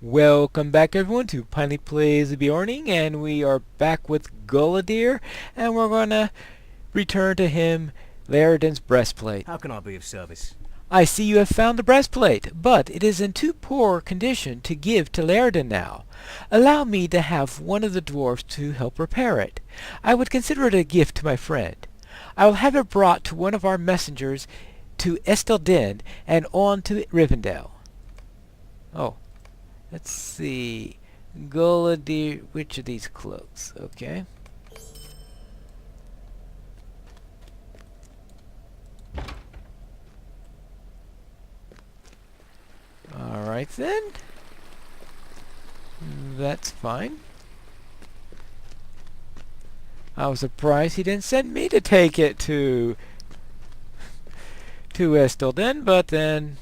Welcome back everyone to Pineleaf Plays Beorning, and we are back with Gullideer, and we're gonna return to him Laerdan's breastplate. How can I be of service? I see you have found the breastplate, but it is in too poor condition to give to Laerdan now. Allow me to have one of the dwarfs to help repair it. I would consider it a gift to my friend. I will have it brought to one of our messengers to Estelden and on to Rivendell. Oh. Let's see. Gullideer, which of these cloaks? Okay. Alright then. That's fine. I was surprised he didn't send me to take it to Estelden, but then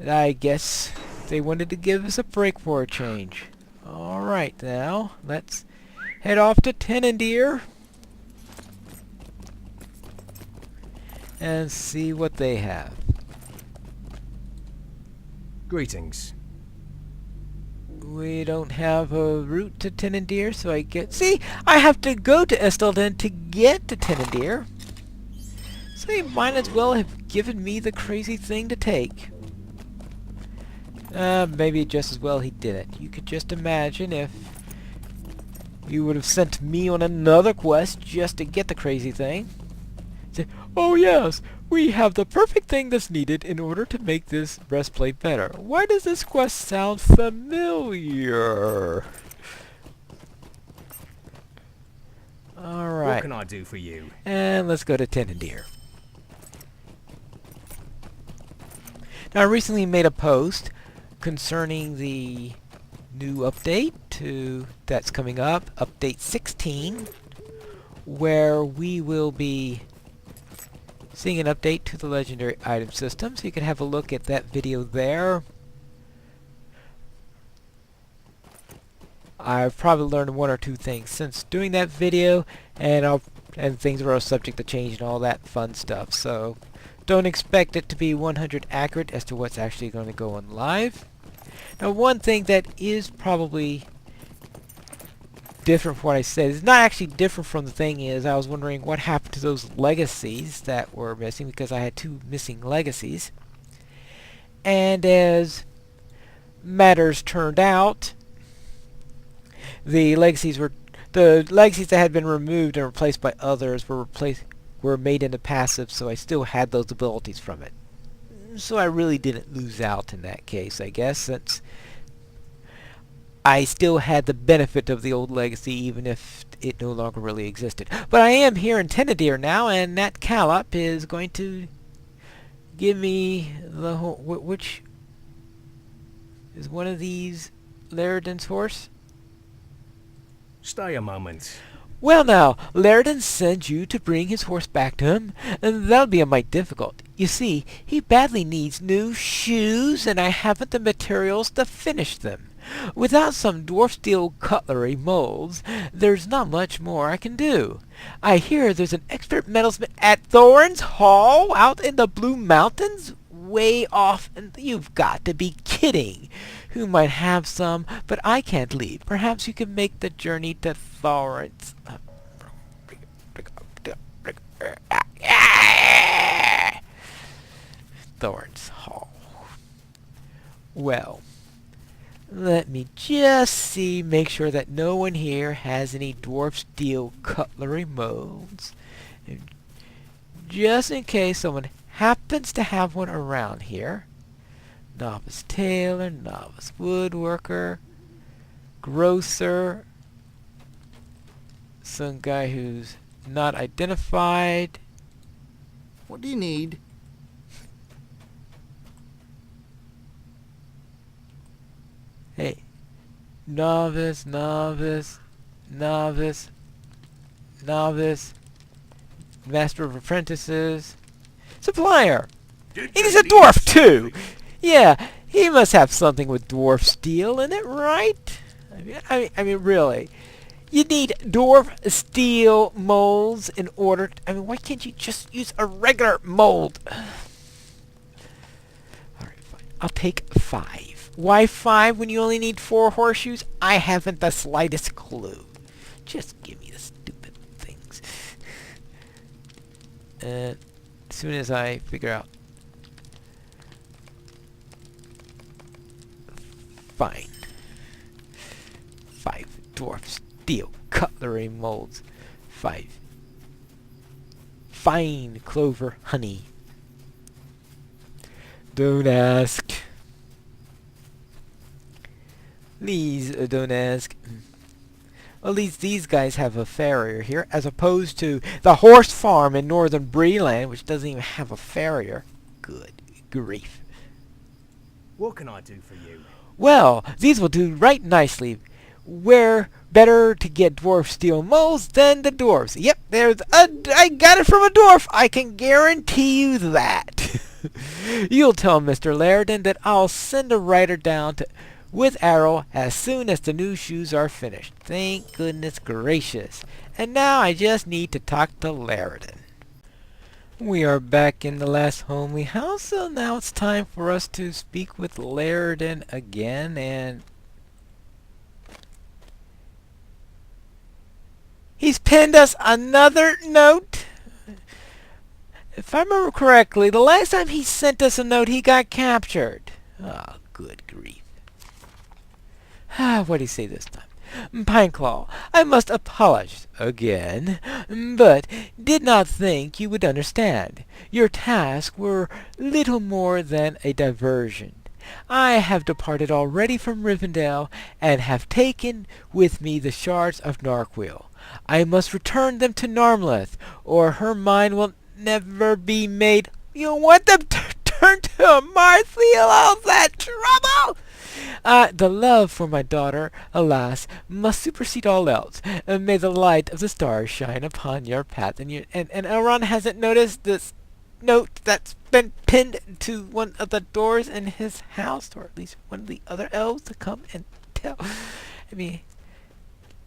I guess they wanted to give us a break for a change. Alright now, let's head off to Pineleaf and see what they have. Greetings. We don't have a route to Pineleaf, so I get... See, I have to go to Estelden to get to Pineleaf. So you might as well have given me the crazy thing to take. Maybe just as well he didn't. You could just imagine if you would have sent me on another quest just to get the crazy thing. Say, oh yes, we have the perfect thing that's needed in order to make this breastplate better. Why does this quest sound familiar? Alright. What can I do for you? And let's go to Pineleaf. Now I recently made a post concerning the new update that's coming up, update 16, where we will be seeing an update to the legendary item system, so you can have a look at that video there. I've probably learned one or two things since doing that video, and things are subject to change and all that fun stuff, so don't expect it to be 100 accurate as to what's actually going to go on live. Now, one thing that is probably different from what I said is not actually different from the thing is I was wondering what happened to those legacies that were missing, because I had 2 missing legacies. And as matters turned out, the legacies that had been removed and replaced by others were made into passive, so I still had those abilities from it. So I really didn't lose out in that case, I guess, since I still had the benefit of the old legacy, even if it no longer really existed. But I am here in Pineleaf now, and that Calop is going to give me the which is one of these Laerdan's horse? Stay a moment. Well now, Laerdan sent you to bring his horse back to him, and that'll be a mite difficult. You see, he badly needs new shoes, and I haven't the materials to finish them. Without some dwarf steel cutlery molds, there's not much more I can do. I hear there's an expert metalsmith at Thorn's Hall out in the Blue Mountains, way off, and you've got to be kidding. Who might have some, but I can't leave. Perhaps you can make the journey to Thorn's. Thorn's Hall. Well, let me just see, make sure that no one here has any dwarf steel cutlery molds. And just in case someone happens to have one around here. Novice tailor, novice woodworker, grocer, some guy who's not identified. What do you need? Hey, novice, novice, novice, novice, master of apprentices, supplier. He's a dwarf too. Yeah, he must have something with dwarf steel in it, right? I mean, really. You need dwarf steel molds in order I mean, why can't you just use a regular mold? Alright, fine. I'll take 5. Why 5 when you only need 4 horseshoes? I haven't the slightest clue. Just give me the stupid things. As soon as I figure out. Fine. 5 dwarf steel cutlery molds. 5 fine clover honey. Don't ask. Please don't ask. At least these guys have a farrier here, as opposed to the horse farm in northern Breland, which doesn't even have a farrier. Good grief. What can I do for you? Well, these will do right nicely. Where better to get dwarf steel molds than the dwarfs? Yep, I got it from a dwarf. I can guarantee you that. You'll tell Mr. Laerdan that I'll send a rider down with Arrow as soon as the new shoes are finished. Thank goodness gracious. And now I just need to talk to Laerdan. We are back in the last homely house, so now it's time for us to speak with Laerdan again, and he's pinned us another note. If I remember correctly, the last time he sent us a note, he got captured. Oh, good grief. What do you say this time? Pineclaw, I must apologize again, but did not think you would understand. Your tasks were little more than a diversion. I have departed already from Rivendell, and have taken with me the shards of Narquil. I must return them to Narmleth, or her mind will never be made. You want them to turn to a Marthiel? All that trouble? The love for my daughter, alas, must supersede all else. May the light of the stars shine upon your path. And Elrond hasn't noticed this note that's been pinned to one of the doors in his house, or at least one of the other elves to come and tell. I mean,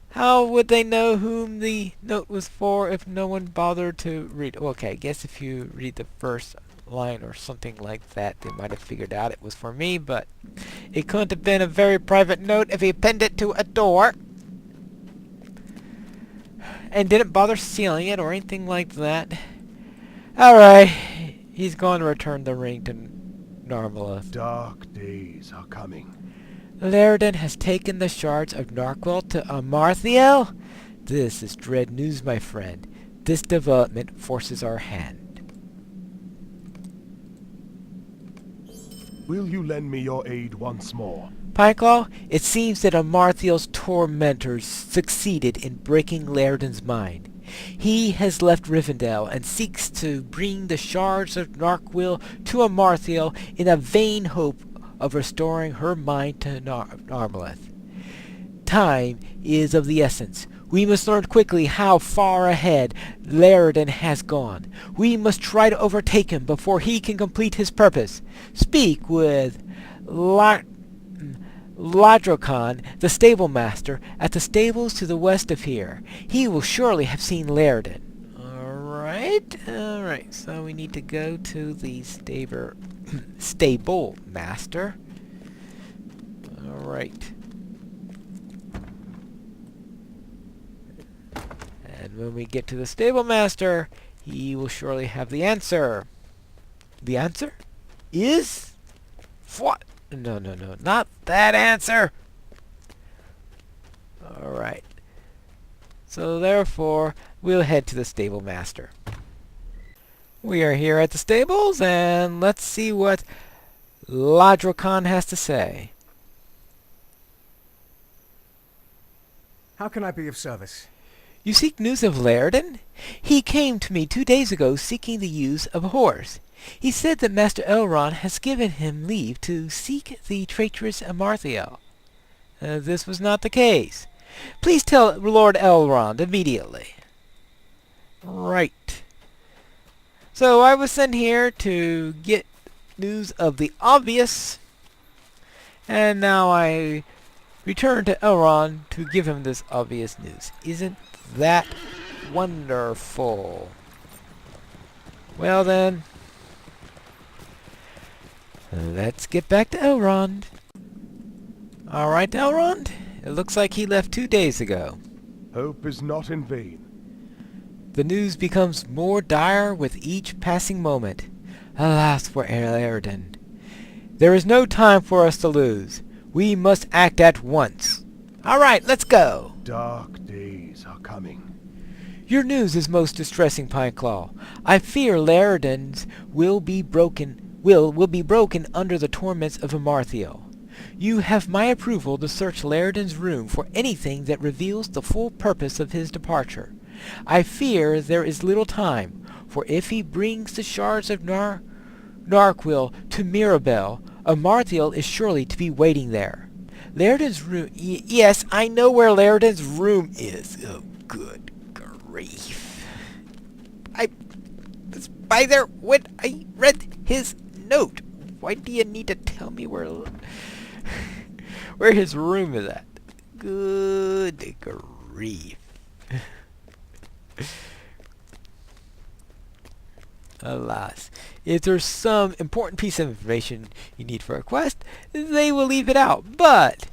how would they know whom the note was for if no one bothered to read? Okay, I guess if you read the first line or something like that, they might have figured out it was for me, but it couldn't have been a very private note if he pinned it to a door and didn't bother sealing it or anything like that. Alright, he's going to return the ring to Narmleth. Dark days are coming. Laerdan has taken the shards of Narquil to Amarthiel? This is dread news, my friend. This development forces our hand. Will you lend me your aid once more? Pineclaw, it seems that Amarthiel's tormentors succeeded in breaking Laerdan's mind. He has left Rivendell and seeks to bring the shards of Narquil to Amarthiel in a vain hope of restoring her mind to Narmleth. Time is of the essence. We must learn quickly how far ahead Laerdan has gone. We must try to overtake him before he can complete his purpose. Speak with Lodrocon, the stable master, at the stables to the west of here. He will surely have seen Laerdan. Alright, so we need to go to the stable master. Alright. And when we get to the stable master, he will surely have the answer. The answer is what? No, not that answer. Alright. So therefore, we'll head to the stable master. We are here at the stables, and let's see what Lodrocon has to say. How can I be of service? You seek news of Laerdan? He came to me 2 days ago seeking the use of a horse. He said that Master Elrond has given him leave to seek the traitorous Amarthiel. This was not the case. Please tell Lord Elrond immediately. Right. So I was sent here to get news of the obvious, and now I return to Elrond to give him this obvious news. Isn't that wonderful? Well then, Let's get back to Elrond. Alright, Elrond. It looks like he left 2 days ago. Hope is not in vain. The news becomes more dire with each passing moment. Alas for Laerdan. There is no time for us to lose. We must act at once. Alright, let's go! Dark days are coming. Your news is most distressing, Pineclaw. I fear Laerdan's will be broken under the torments of Amarthiel. You have my approval to search Laerdan's room for anything that reveals the full purpose of his departure. I fear there is little time, for if he brings the shards of Narquil to Mirabel, Amarthiel is surely to be waiting there. Laerdan's room... yes, I know where Laerdan's room is. Oh, good grief. I was by there when I read his note. Why do you need to tell me where his room is at? Good grief. Alas, if there's some important piece of information you need for a quest, they will leave it out. But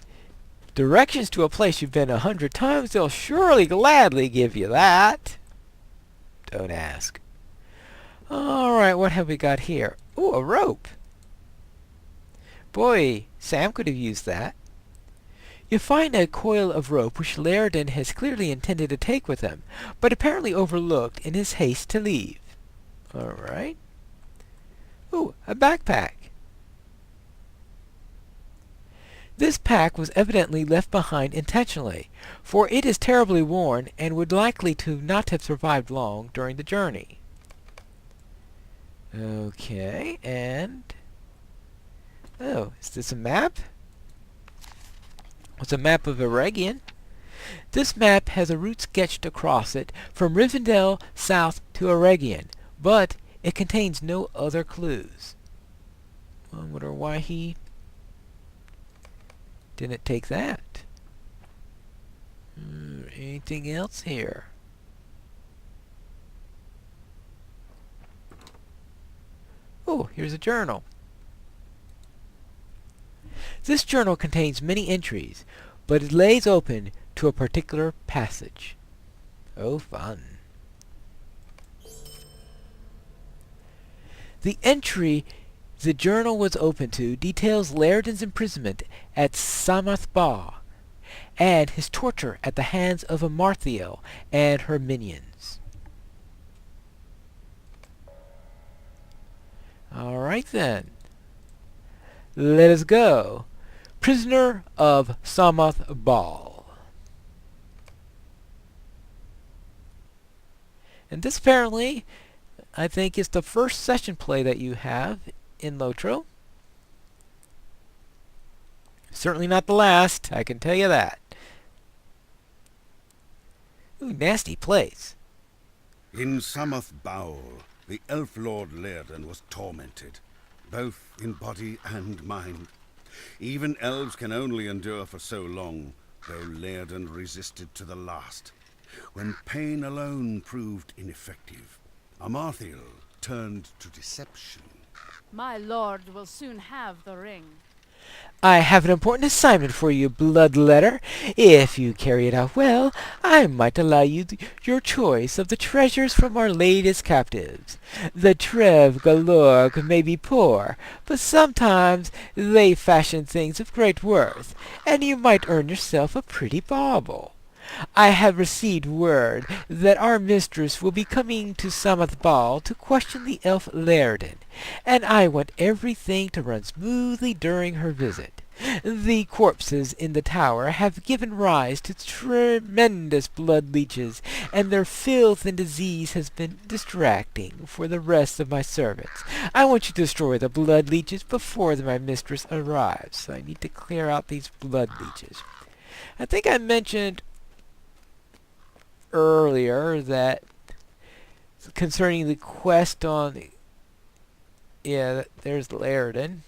directions to a place you've been 100 times, they'll surely gladly give you that. Don't ask. Alright, what have we got here? Ooh, a rope. Boy, Sam could have used that. You find a coil of rope which Laerdan has clearly intended to take with him, but apparently overlooked in his haste to leave. Alright. Ooh, a backpack. This pack was evidently left behind intentionally, for it is terribly worn and would likely to not have survived long during the journey. Okay, and... oh, is this a map? It's a map of Eregion. This map has a route sketched across it from Rivendell south to Eregion, but it contains no other clues. I wonder why he didn't take that. Anything else here? Oh, here's a journal. This journal contains many entries, but it lays open to a particular passage. Oh, fun. The entry the journal was open to details Laerdan's imprisonment at Samathba and his torture at the hands of Amarthiel and her minions. Alright then. Let us go. Prisoner of Samathbal. And this apparently, I think, is the first session play that you have in LOTRO. Certainly not the last, I can tell you that. Ooh, nasty place. In Samathbal, the elf lord Laerdan was tormented, both in body and mind. Even elves can only endure for so long, though Laerdan resisted to the last. When pain alone proved ineffective, Amarthiel turned to deception. My lord will soon have the ring. I have an important assignment for you, Bloodletter. If you carry it out well, I might allow you your choice of the treasures from our latest captives. The Trev Galorg may be poor, but sometimes they fashion things of great worth, and you might earn yourself a pretty bauble. I have received word that our mistress will be coming to Samathbal to question the elf Laerdan, and I want everything to run smoothly during her visit. The corpses in the tower have given rise to tremendous blood leeches, and their filth and disease has been distracting for the rest of my servants. I want you to destroy the blood leeches before my mistress arrives, so I need to clear out these blood leeches. I think I mentioned earlier that concerning the quest on there's Laerdan,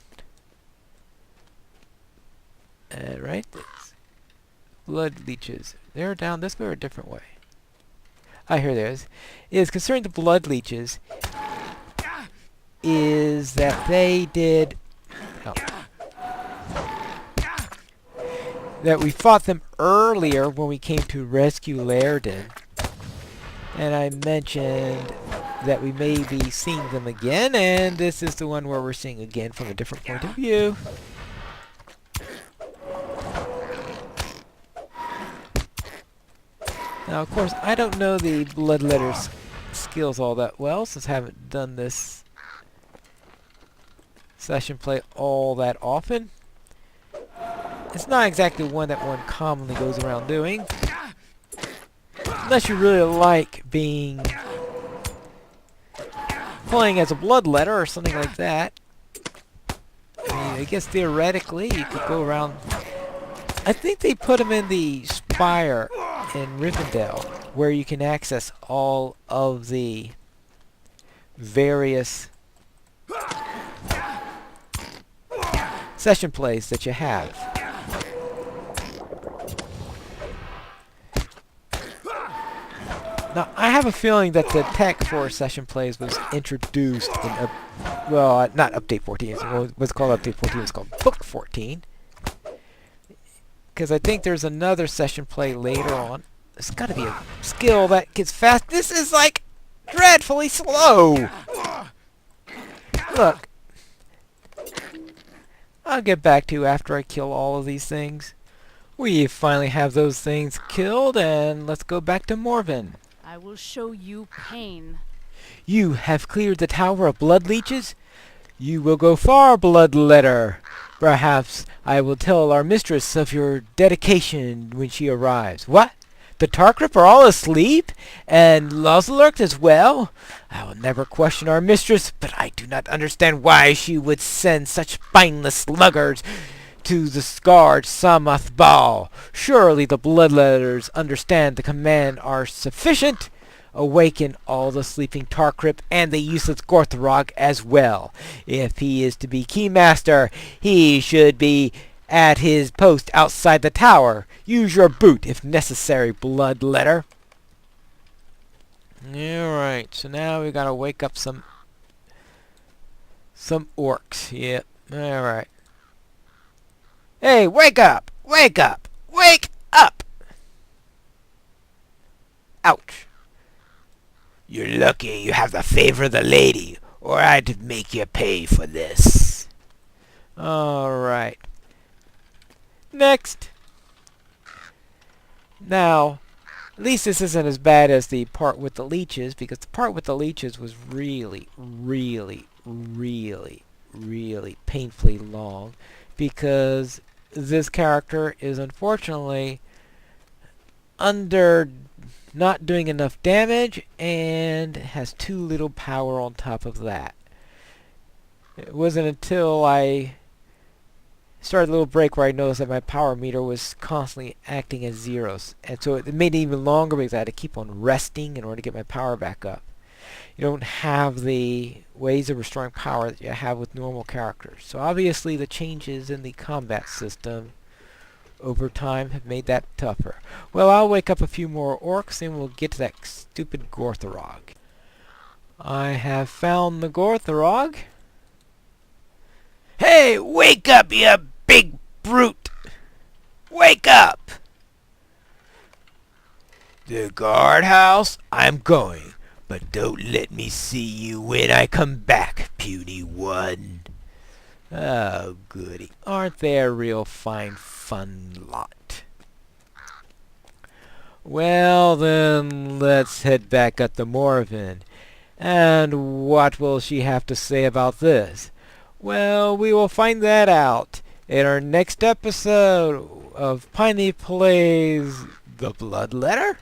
right, blood leeches, they're down this way or a different way. Here there's is concerning the blood leeches is that they did that we fought them earlier when we came to rescue Laerdan. And I mentioned that we may be seeing them again, and this is the one where we're seeing again from a different point of view. Now, of course, I don't know the Bloodletter's skills all that well, since I haven't done this session play all that often. It's not exactly one that one commonly goes around doing. Unless you really like playing as a Bloodletter or something like that. I mean, I guess theoretically you could go around. I think they put them in the Spire in Rivendell, where you can access all of the various session plays that you have. Now, I have a feeling that the tech for session plays was introduced in, well, not Update 14, it was called Update 14, it's called Book 14. Because I think there's another session play later on. There's got to be a skill that gets fast. This is, like, dreadfully slow! Look. I'll get back to you after I kill all of these things. We finally have those things killed, and let's go back to Morven. I will show you pain. You have cleared the Tower of Blood Leeches? You will go far, Bloodletter. Perhaps I will tell our mistress of your dedication when she arrives. What? The Tarkrip are all asleep? And Lozalurk as well? I will never question our mistress, but I do not understand why she would send such spineless sluggards to the scarred Samath Bal. Surely the Bloodletters understand the command are sufficient. Awaken all the sleeping Tarkrip and the useless Gorthrog as well. If he is to be Keymaster, he should be at his post outside the tower. Use your boot if necessary, Bloodletter. Alright, so now we gotta wake up some orcs. Yep, alright. Hey, wake up! Wake up! Wake up! Ouch. You're lucky you have the favor of the lady, or I'd make you pay for this. Alright. Next. Now, at least this isn't as bad as the part with the leeches, because the part with the leeches was really, really, really, really painfully long, because this character is unfortunately under not doing enough damage and has too little power on top of that. It wasn't until I started a little break where I noticed that my power meter was constantly acting as zeros, and so it made it even longer because I had to keep on resting in order to get my power back up. You don't have the ways of restoring power that you have with normal characters. So obviously the changes in the combat system over time have made that tougher. Well, I'll wake up a few more orcs and we'll get to that stupid Gorthrog. I have found the Gorthrog. Hey, wake up, you big brute! Wake up! The guardhouse? I'm going, but don't let me see you when I come back, puny one. Oh, goody. Aren't they a real fine, fun lot? Well, then, let's head back up to Morven. And what will she have to say about this? Well, we will find that out in our next episode of Pineleaf Plays The Bloodletter.